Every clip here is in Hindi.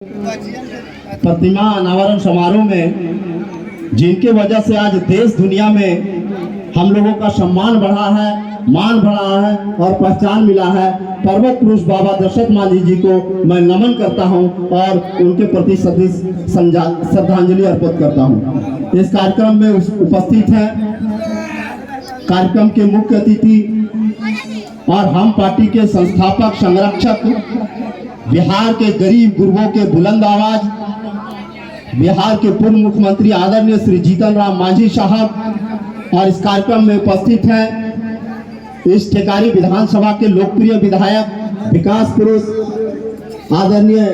प्रतिमा अनावरण समारोह में जिनके वजह से आज देश दुनिया में हम लोगों का सम्मान बढ़ा है, मान बढ़ा है और पहचान मिला है, पर्वत पुरुष बाबा दशरथ मांझी जी को मैं नमन करता हूं और उनके प्रति सभी श्रद्धांजलि अर्पित करता हूं। इस कार्यक्रम में उपस्थित हैं कार्यक्रम के मुख्य अतिथि और हम पार्टी के संस्थापक संरक्षक, बिहार के गरीब गुरबों के बुलंद आवाज, बिहार के पूर्व मुख्यमंत्री आदरणीय श्री जीतन राम मांझी साहब, और इस कार्यक्रम में उपस्थित हैं इस टेकारी विधानसभा के लोकप्रिय विधायक विकास पुरुष आदरणीय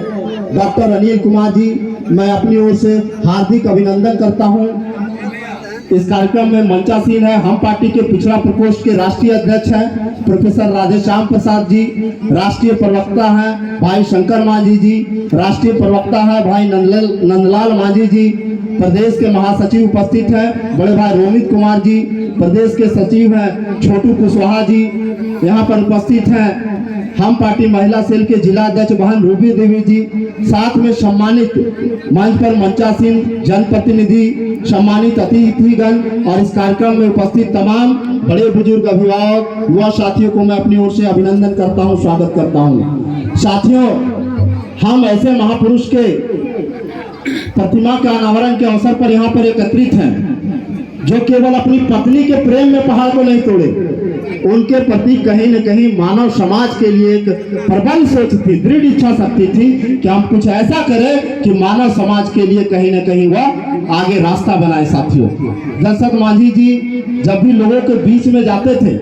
डॉक्टर अनिल कुमार जी। मैं अपनी ओर से हार्दिक अभिनंदन करता हूं। इस कार्यक्रम में मंचासीन है हम पार्टी के पिछड़ा प्रकोष्ठ के राष्ट्रीय अध्यक्ष हैं प्रोफेसर राधेश्याम प्रसाद जी, राष्ट्रीय प्रवक्ता हैं भाई शंकर मांझी जी, राष्ट्रीय प्रवक्ता है भाई नंदलाल मांझी जी, प्रदेश के महासचिव उपस्थित हैं बड़े भाई रोमित कुमार जी, प्रदेश के सचिव हैं छोटू कुशवाहा जी, यहाँ पर उपस्थित हैं हम पार्टी महिला सेल के जिला अध्यक्ष बहन रूबी देवी जी, साथ में सम्मानित मंच पर मंचासीन जनप्रतिनिधि, सम्मानित अतिथिगण और इस कार्यक्रम में उपस्थित तमाम बड़े बुजुर्ग अभिभावक युवा साथियों को मैं अपनी ओर से अभिनंदन करता हूं, स्वागत करता हूं। साथियों, हम ऐसे महापुरुष के प्रतिमा के अनावरण के अवसर पर यहाँ पर एकत्रित हैं जो केवल अपनी पत्नी के प्रेम में पहाड़ को नहीं तोड़े, उनके प्रति कहीं न कहीं मानव समाज के लिए एक प्रबल सोच थी, दृढ़ इच्छा शक्ति थी कि हम कुछ ऐसा करें कि मानव समाज के लिए कहीं न कहीं वह आगे रास्ता बनाए। साथियों, दशरथ मांझी जी जब भी लोगों के बीच में जाते थे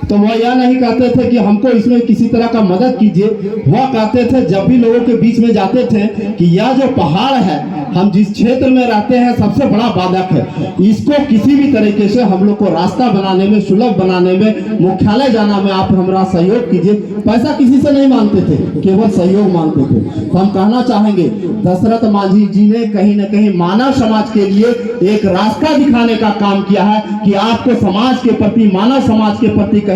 तो वह यह नहीं कहते थे कि हमको इसमें किसी तरह का मदद कीजिए, वह कहते थे जब भी लोगों के बीच में जाते थे कि यह जो पहाड़ है हम जिस क्षेत्र में रहते हैं सबसे बड़ा बाधक है, इसको किसी भी तरीके से हम लोग को रास्ता बनाने में, सुलभ बनाने में, मुख्यालय जाना में आप हमारा सहयोग कीजिए। पैसा किसी से नहीं मांगते थे, केवल सहयोग मांगते थे। तो हम कहना चाहेंगे दशरथ मांझी जी ने कहीं न कहीं मानव समाज के लिए एक रास्ता दिखाने का काम किया है कि आपको समाज के प्रति, मानव समाज के प्रति कहीं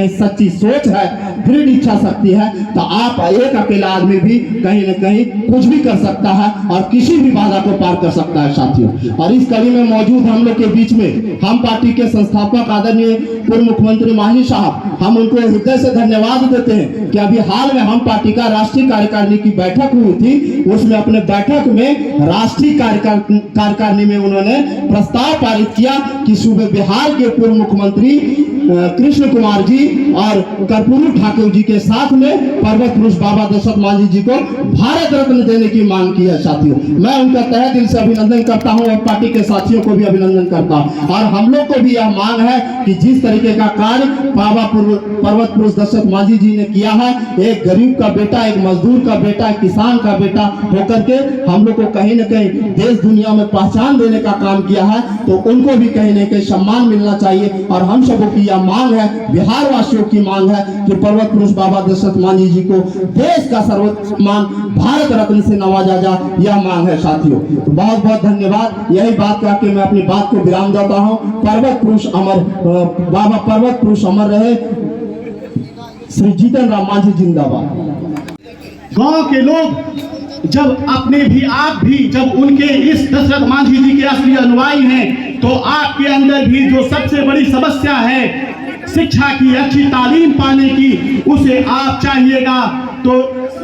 सच्ची सोच है, दृढ़ इच्छा शक्ति है तो आप एक अकेला आदमी भी कहीं न कहीं कुछ भी कर सकता है और किसी भी बाधा को पार कर सकता है। साथियों, और इस कड़ी में मौजूद हम लोग के बीच में हम पार्टी के संस्थापक आदरणीय पूर्व मुख्यमंत्री मांझी साहब, हम उनको हृदय से धन्यवाद देते हैं कि अभी हाल में हम पार्टी का राष्ट्रीय कार्यकारिणी की बैठक हुई थी, उसमें अपने बैठक में राष्ट्रीय कार्यकारिणी में उन्होंने प्रस्ताव पारित किया कि सूबे बिहार के पूर्व मुख्यमंत्री कृष्ण कुमार जी और कर्पूरी ठाकुर जी के साथ में पर्वत पुरुष बाबा दशरथ मांझी जी को भारत रत्न देने की मांग की है। साथियों, मैं उनका तहे दिल से अभिनंदन करता हूं और पार्टी के साथियों को भी अभिनंदन करता हूं। और हम लोग को भी यह मांग है कि जिस तरीके का कार्य बाबा पर्वत पुरुष दशरथ मांझी जी ने किया है, एक गरीब का बेटा, एक मजदूर का बेटा, एक किसान का बेटा होकर के हम लोग को कहीं न कहीं देश दुनिया में पहचान देने का काम किया है, तो उनको भी कहीं न कहीं सम्मान मिलना चाहिए। और हम सबों की मांग है, बिहार वासियों की मांग है कि पर्वत पुरुष बाबा दशरथ मांझी जी को देश का सर्वोच्च सम्मान भारत रत्न से नवाजा जा, यह मांग है। साथियों, तो बहुत बहुत धन्यवाद। यही बात कह के मैं अपनी बात को विराम देता हूं। पर्वत पुरुष अमर, बाबा पर्वत पुरुष अमर रहे। श्री जीतन राम मांझी जिंदाबाद। गांव के लोग जब अपने भी, आप भी जब उनके इस दशरथ मांझी जी के असली अनुयायी हैं तो आपके अंदर भी जो सबसे बड़ी समस्या है शिक्षा की, अच्छी तालीम पाने की, उसे आप चाहिएगा तो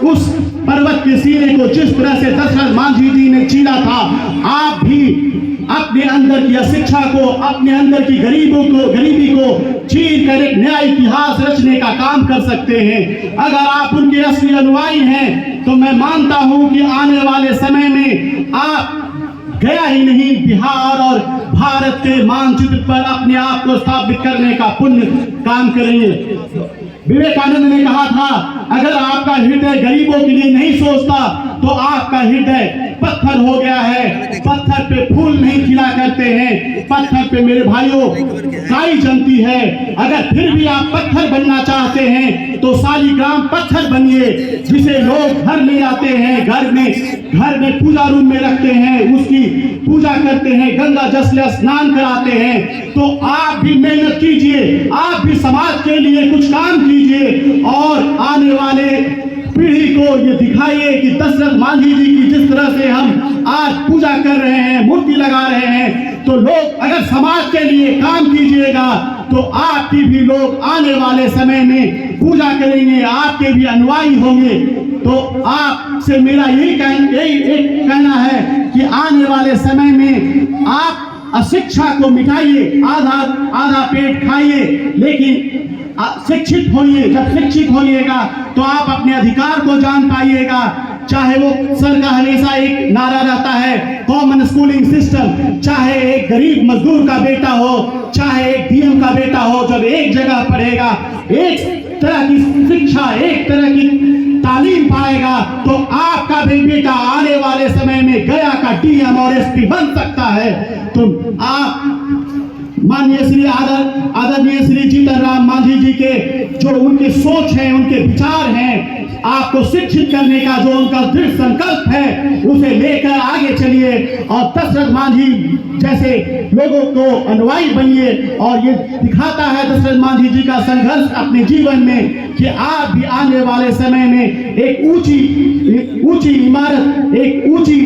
उस पर्वत के सीने को जिस तरह से दशरथ मांझी जी ने चीरा था, आप भी अपने अंदर की अशिक्षा को, अपने अंदर की गरीबी को चीर कर एक नया इतिहास रचने का काम कर सकते हैं। अगर आप उनके असली अनुयायी हैं तो मैं मानता हूं कि आने वाले समय में आप गया ही नहीं, बिहार और भारत के मानचित्र पर अपने आप को स्थापित करने का पुण्य काम करेंगे। विवेकानंद ने कहा था, अगर आपका हृदय गरीबों के लिए नहीं सोचता तो आपका हृदय पत्थर हो गया है। पत्थर पे फूल नहीं खिला करते हैं, पत्थर पे मेरे भाइयों काई जमती है। अगर फिर भी आप पत्थर बनना चाहते हैं तो शालिग्राम पत्थर बनिए, जिसे लोग घर ले आते हैं, घर में पूजा रूम में रखते हैं, उसकी पूजा करते हैं, गंगा जल से स्नान कराते हैं। तो आप भी मेहनत कीजिए, आप भी समाज के लिए कुछ काम कीजिए और आने वाले पीढ़ी को ये दिखाइए कि दशरथ मांझी जी की जिस तरह से हम आज पूजा कर रहे हैं, मूर्ति लगा रहे हैं, तो लोग अगर समाज के लिए काम कीजिएगा तो आपकी भी लोग आने वाले समय में पूजा करेंगे, आपके भी अनुयायी होंगे। तो आपसे मेरा यही एक कहना है कि आने वाले समय में आप अशिक्षा को मिटाइए, आधा पेट खाइए, लेकिन शिक्षित होइए। जब शिक्षित होइएगा तो आप अपने अधिकार को जान पाइएगा। चाहे वो सर का हमेशा एक नारा रहता है कॉमन स्कूलिंग सिस्टम, चाहे एक गरीब मजदूर का बेटा हो, चाहे एक डीएम का बेटा हो, जब एक जगह पढ़ेगा, एक तरह की शिक्षा, एक तरह की तालीम पाएगा, तो आपका भी बेटा आने वाले समय में गया का डीएम और एसपी बन सकता है। तो आप माननीय श्री आदरणीय श्री जीतन राम मांझी जी के जो उनकी सोच है, उनके विचार हैं, आपको शिक्षित करने का जो उनका दृढ़ संकल्प है, उसे लेकर आगे चलिए और दशरथ मांझी जैसे लोगों को अनुयायी बनिए। और ये दिखाता है दशरथ मांझी जी का संघर्ष अपने जीवन में कि आप भी आने वाले समय में एक ऊंची इमारत, एक ऊंची